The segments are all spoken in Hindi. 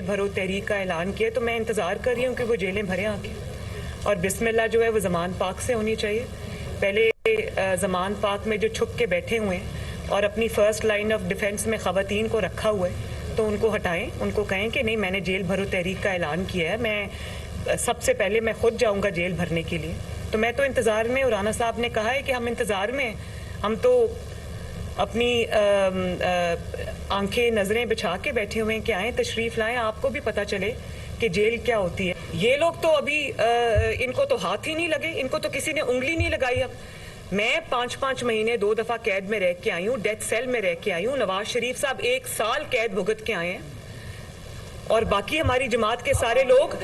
भरो तहरीक का ऐलान किया, तो मैं इंतज़ार कर रही हूँ कि वो जेलें भरें आके। और बिस्मिल्लाह जो है वो ज़मान पाक से होनी चाहिए। पहले ज़मान पाक में जो छुप के बैठे हुए हैं और अपनी फ़र्स्ट लाइन ऑफ डिफेंस में ख़वातीन को रखा हुआ है, तो उनको हटाएं, उनको कहें कि नहीं, मैंने जेल भरो तहरीक का ऐलान किया है, मैं सबसे पहले मैं खुद जाऊँगा जेल भरने के लिए। तो मैं तो इंतज़ार में, और राना साहब ने कहा है कि हम इंतज़ार में, हम तो अपनी आंखें नज़रें बिछा के बैठे हुए हैं कि आएँ, तशरीफ़ लाएँ, आपको भी पता चले कि जेल क्या होती है। ये लोग तो अभी इनको तो हाथ ही नहीं लगे, इनको तो किसी ने उंगली नहीं लगाई। अब मैं 5-5 महीने 2 दफ़ा कैद में रह के आई हूँ, डेथ सेल में रह के आई हूँ। नवाज शरीफ साहब 1 साल कैद भुगत के आए हैं, और बाकी हमारी जमात के सारे लोग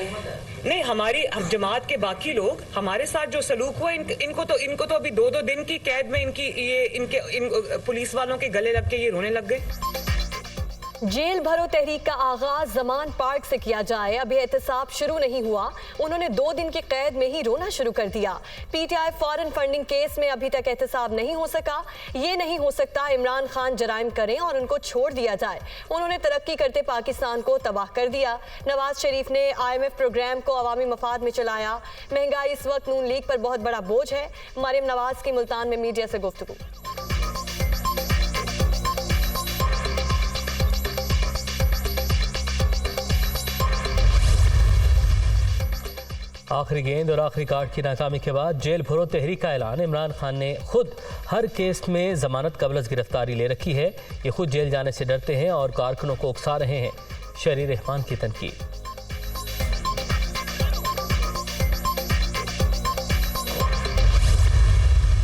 नहीं, हमारी जमात के बाकी लोग, हमारे साथ जो सलूक हुआ, इनको तो अभी 2-2 दिन की कैद में इनके पुलिस वालों के गले लग के ये रोने लग गए। जेल भरो तहरीक का आगाज जमान पार्क से किया जाए, अभी एहतसाब शुरू नहीं हुआ, उन्होंने 2 दिन की कैद में ही रोना शुरू कर दिया। पीटीआई फॉरेन फंडिंग केस में अभी तक एहतसाब नहीं हो सका। ये नहीं हो सकता इमरान खान जराइम करें और उनको छोड़ दिया जाए। उन्होंने तरक्की करते पाकिस्तान को तबाह कर दिया। नवाज शरीफ ने IMF प्रोग्राम को अवामी मफाद में चलाया। महंगाई इस वक्त नून लीग पर बहुत बड़ा बोझ है। मरियम नवाज की मुल्तान में मीडिया से गुफ्तगू। आखिरी गेंद और आखिरी कार्ड की नाकामी के बाद जेल भरो तहरीक का ऐलान। इमरान खान ने खुद हर केस में जमानत कबल गिरफ्तारी ले रखी है। ये खुद जेल जाने से डरते हैं और कारकुनों को उकसा रहे हैं। शहरी रहमान की तनकीद।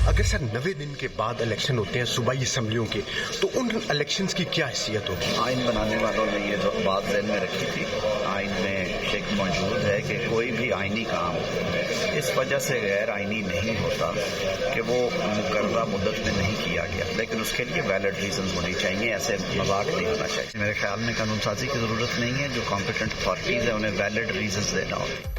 अगर सर 90 दिन के बाद इलेक्शन होते हैं सूबाई असम्बलियों के, तो उन इलेक्शंस की क्या हैसियत होगी? आइन बनाने वालों ने ये बात ध्यान में रखी थी। आइन में एक मौजूद है कि कोई भी आइनी काम इस वजह से गैर आइनी नहीं होता कि वो मुकर्ररा मुद्दत में नहीं किया गया, लेकिन उसके लिए वैलिड रीजन होनी चाहिए। ऐसे मजाक नहीं होना चाहिए। मेरे ख्याल में कानून साजी की जरूरत नहीं है। जो कॉम्पिटेंट अथॉरिटीज है उन्हें वैलिड रीजन देना होगा।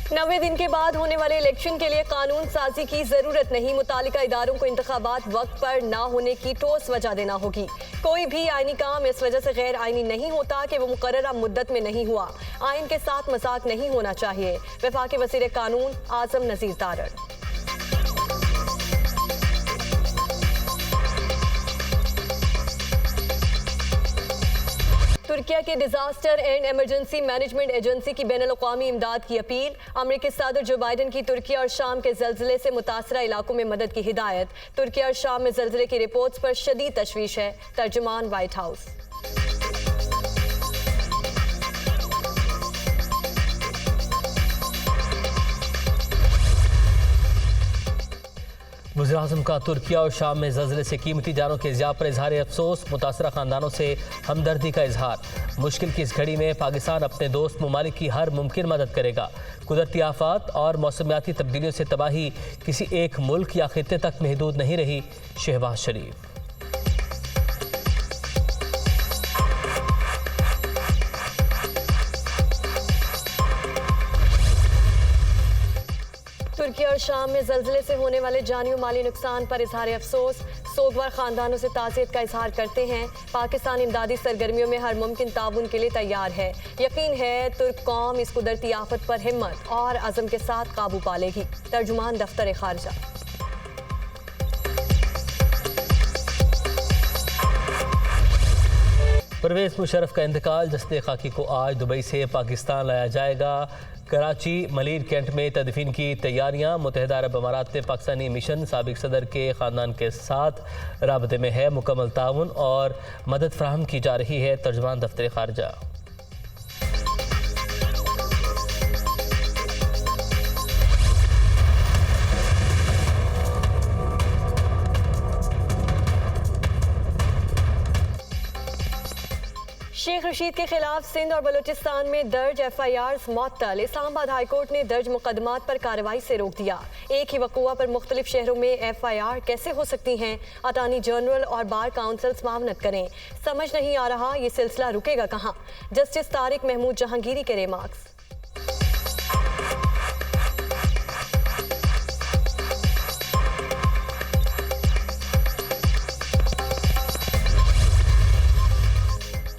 90 दिन के बाद होने वाले इलेक्शन के लिए कानून साजी की जरूरत नहीं। मुतालिका इदारों को इंतखाबात वक्त पर ना होने की ठोस वजह देना होगी। कोई भी आईनी काम इस वजह से गैर आईनी नहीं होता कि वो मुकर्ररा मुद्दत में नहीं हुआ। आइन के साथ मजाक नहीं होना चाहिए। वफाकी वज़ीर कानून आजम नज़ीर तारड़। तुर्किया के disaster and emergency management agency की बैनुल-अक़वामी इमदाद की अपील। अमेरिकी सदर जो बाइडन की तुर्किया और शाम के ज़ल्ज़ले से मुतासरा इलाकों में मदद की हिदायत। तुर्किया और शाम में ज़ल्ज़ले की रिपोर्ट्स पर शदीद तशवीश है। तर्जुमान व्हाइट हाउस। वज़ीर-ए-आज़म का तुर्किया और शाम में ज़ल्ज़ले से कीमती जानों के ज़िया पर इज़हार अफसोस। मुतासरा ख़ानदानों से हमदर्दी का इजहार। मुश्किल की इस घड़ी में पाकिस्तान अपने दोस्त ममालिक की हर मुमकिन मदद करेगा। कुदरती आफात और मौसमियाती तब्दीलियों से तबाही किसी एक मुल्क या खित्ते तक महदूद नहीं रही। शहबाज शरीफ। तुर्किया और शाम में ज़ल्ज़ले से होने वाले जानी और माली नुकसान पर इजहार अफसोस। सोगवार खानदानों से ताज़ियत का इजहार करते हैं। पाकिस्तान इमदादी सरगर्मियों में हर मुमकिन ताउन के लिए तैयार है। यकीन है तुर्क कौम इस कुदरती आफत पर हिम्मत और अज़म के साथ काबू पा लेगी। तर्जुमान दफ्तर खारजा। परवेज़ मुशर्रफ का इंतकाल। जस्ते खाकी को आज दुबई से पाकिस्तान लाया जाएगा। कराची मलीर कैंट में तदफीन की तैयारियां। मुत्तहिदा अरब अमारात में पाकिस्तानी मिशन साबिक सदर के ख़ानदान के साथ राबते में है। मुकम्मल ताउन और मदद फराहम की जा रही है। तर्जुमान दफ्तर खारजा। शेख रशीद के खिलाफ सिंध और बलूचिस्तान में दर्ज FIRs मअतल। इस्लामाबाद हाईकोर्ट ने दर्ज मुकदमात पर कार्रवाई से रोक दिया। एक ही वक़ुआ पर मुख्तलिफ शहरों में FIR कैसे हो सकती हैं? अटॉर्नी जनरल और बार काउंसिल्स मावनत करें। समझ नहीं आ रहा ये सिलसिला रुकेगा कहाँ? जस्टिस तारिक महमूद जहांगीरी के रिमार्क्स।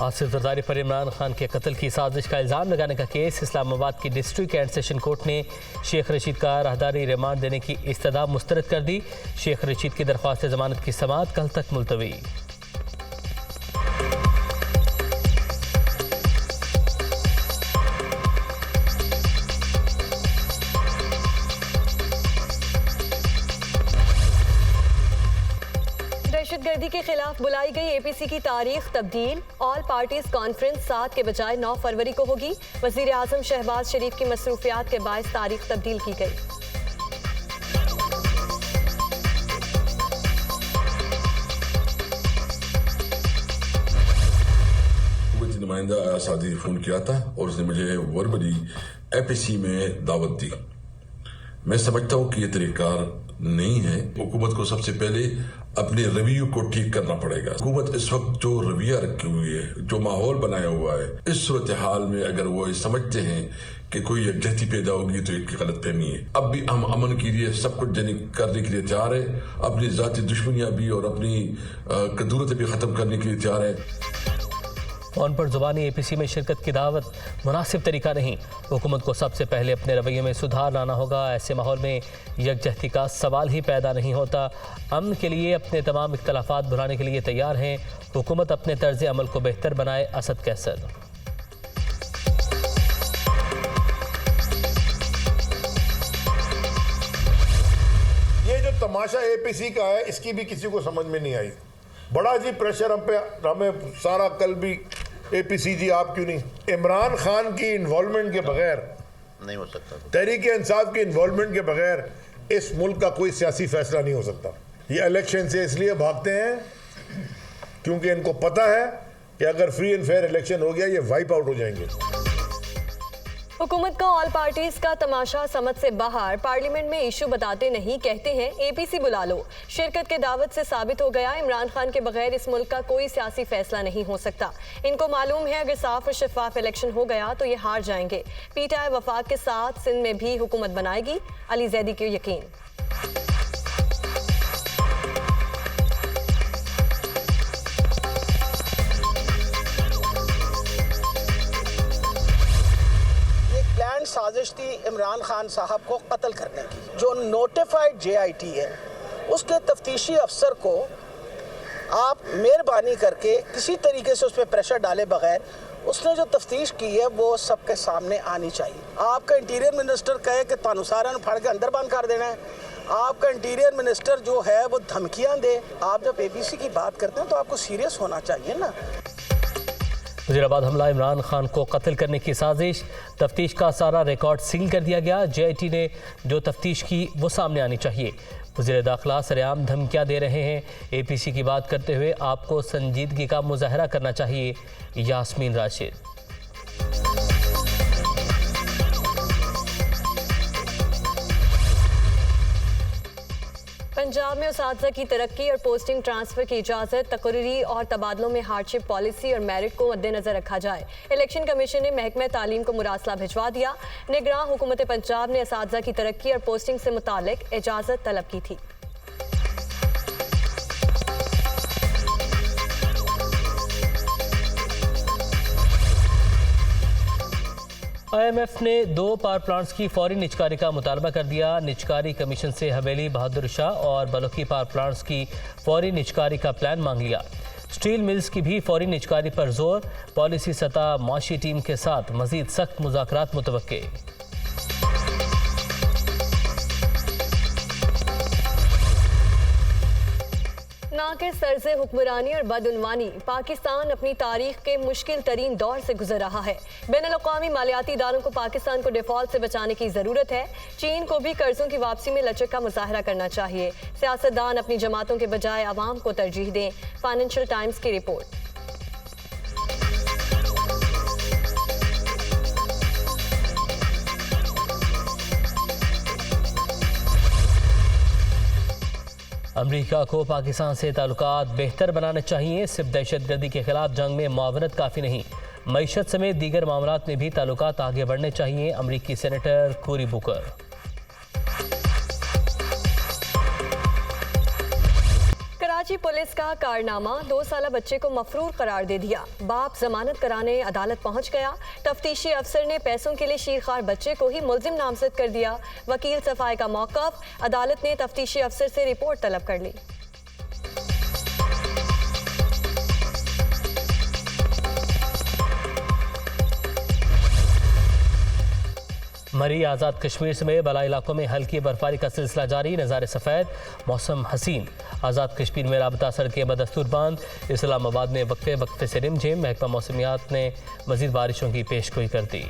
आसिफ जरदारी पर इमरान खान के कत्ल की साजिश का इल्ज़ाम लगाने का केस इस्लामाबाद की डिस्ट्रिक्ट एंड सेशन कोर्ट ने शेख रशीद का राहदारी रिमांड देने की इस्तदा मुस्तरद कर दी। शेख रशीद की दरख्वास्त जमानत की समाअत कल तक मुलतवी। दहशतगर्दी के खिलाफ बुलाई गई एपीसी की तारीख तब्दील। ऑल पार्टीज कॉन्फ्रेंस 7 के बजाय 9 फरवरी को होगी। वजीर आजम शहबाज शरीफ की मसरूफियात के बायस तारीख तब्दील की गई। मुझे नुमाइंदा आसादी फोन किया था और उसने मुझे वर्बली एपीसी में दावत दी। मैं समझता हूँ कि ये तरीक़ार नहीं है। हुकूमत को सबसे पहले अपने रवैये को ठीक करना पड़ेगा। हुकूमत इस वक्त जो रवैया रखी हुई है, जो माहौल बनाया हुआ है, इस सूरत हाल में अगर वो समझते हैं कि कोई यकजहती पैदा होगी तो एक गलत फहमी है। अब भी हम अमन के लिए सब कुछ करने के लिए तैयार है, अपनी जाती दुश्मनियां भी और अपनी कदूरतें भी खत्म करने के लिए तैयार है। फोन पर जुबानी एपीसी में शिरकत की दावत मुनासिब तरीका नहीं। हुकूमत को सबसे पहले अपने रवैये में सुधार लाना होगा। ऐसे माहौल में यकजहती का सवाल ही पैदा नहीं होता। अमन के लिए अपने तमाम इख्तलाफात भुलाने के लिए तैयार हैं। हुकूमत अपने तर्ज अमल को बेहतर बनाए। असद कैसर। ये जो तमाशा एपीसी का है, इसकी भी किसी को समझ में नहीं आई। बड़ा जी प्रेशर हम पे, हमें सारा कल भी एपीसी जी आप क्यों नहीं। इमरान खान की इन्वॉल्वमेंट के बगैर नहीं हो सकता। तहरीक इंसाफ की इन्वॉल्वमेंट के बगैर इस मुल्क का कोई सियासी फैसला नहीं हो सकता। ये इलेक्शन से इसलिए भागते हैं क्योंकि इनको पता है कि अगर फ्री एंड फेयर इलेक्शन हो गया ये वाइप आउट हो जाएंगे। हुकूमत का ऑल पार्टीज का तमाशा समझ से बाहर। पार्लियामेंट में इशू बताते नहीं, कहते हैं एपीसी बुला लो। शिरकत के दावत से साबित हो गया इमरान खान के बगैर इस मुल्क का कोई सियासी फैसला नहीं हो सकता। इनको मालूम है अगर साफ और शफाफ इलेक्शन हो गया तो ये हार जाएंगे। पीटीआई वफाक के साथ सिंध में भी हुकूमत बनाएगी, अली जैदी के यकीन। साजिश थी इमरान खान साहब को कत्ल करने की। जो नोटिफाइड जेआईटी है उसके तफ्तीशी अफसर को आप मेहरबानी करके किसी तरीके से उस पर प्रेशर डाले बगैर उसने जो तफ्तीश की है वो सबके सामने आनी चाहिए। आपका इंटीरियर मिनिस्टर कहे कि तानुसारन फाड़ के अंदर बंद कर देना है, आपका इंटीरियर मिनिस्टर जो है वो धमकियां दे। आप जब एपीसी की बात करते हैं तो आपको सीरियस होना चाहिए ना। वज़ीराबाद हमला, इमरान खान को कत्ल करने की साजिश। तफ्तीश का सारा रिकॉर्ड सील कर दिया गया। जेआईटी ने जो तफ्तीश की वो सामने आनी चाहिए। वज़ीर दाखिला सरेआम धमकियां दे रहे हैं। एपीसी की बात करते हुए आपको संजीदगी का मुजाहरा करना चाहिए। यास्मीन राशिद। पंजाब में उसातिज़ा की तरक्की और पोस्टिंग ट्रांसफर की इजाज़त, तकरीरी और तबादलों में हार्डशिप पॉलिसी और मेरिट को मद्देनजर रखा जाए। इलेक्शन कमीशन ने महकमा तालीम को मुरासला भिजवा दिया। निगरान हुकूमत पंजाब ने उसातिज़ा की तरक्की और पोस्टिंग से मुतालिक इजाज़त तलब की थी। IMF ने 2 पावर प्लांट्स की फौरी निजकारी का मुतालबा कर दिया। निजकारी कमीशन से हवेली, बहादुर शाह और बलोकी पावर प्लांट्स की फौरी निजकारी का प्लान मांग लिया। स्टील मिल्स की भी फौरी निजकारी पर जोर। पॉलिसी सतह माशी टीम के साथ मजीद सख्त मुज़ाकरात मुतवक्के। नाकिस तर्ज़े हुक्मरानी और बदउनवानी, पाकिस्तान अपनी तारीख के मुश्किल तरीन दौर से गुजर रहा है। बैनुल-अक़वामी मालियाती इदारों को पाकिस्तान को डिफॉल्ट से बचाने की ज़रूरत है। चीन को भी कर्जों की वापसी में लचक का मुजाहरा करना चाहिए। सियासतदान अपनी जमातों के बजाय आवाम को तरजीह दें। फाइनेंशियल टाइम्स की रिपोर्ट। अमरीका को पाकिस्तान से ताल्लुकात बेहतर बनाने चाहिए। सिर्फ दहशतगर्दी के खिलाफ जंग में मुआवनत काफ़ी नहीं, मईशत समेत दीगर मामलात में भी ताल्लुकात आगे बढ़ने चाहिए। अमरीकी सेनेटर कोरी बुकर। कराची पुलिस का कारनामा, 2 साला बच्चे को मफरूर करार दे दिया। बाप जमानत कराने अदालत पहुंच गया। तफ्तीशी अफसर ने पैसों के लिए शीरखार बच्चे को ही मुल्जिम नामजद कर दिया। वकील सफाई का मौक़िफ़, अदालत ने तफ्तीशी अफसर से रिपोर्ट तलब कर ली। मरी आज़ाद कश्मीर समेत बला इलाकों में हल्की बर्फबारी का सिलसिला जारी, नज़ारे सफ़ेद, मौसम हसीन। आज़ाद कश्मीर में राबता सड़कें बदस्तूर बंद। इस्लामाबाद में वक्फे वक्फे से रिमझिम। महकमा मौसमियात ने मज़ीद बारिशों की पेशगोई कर दी।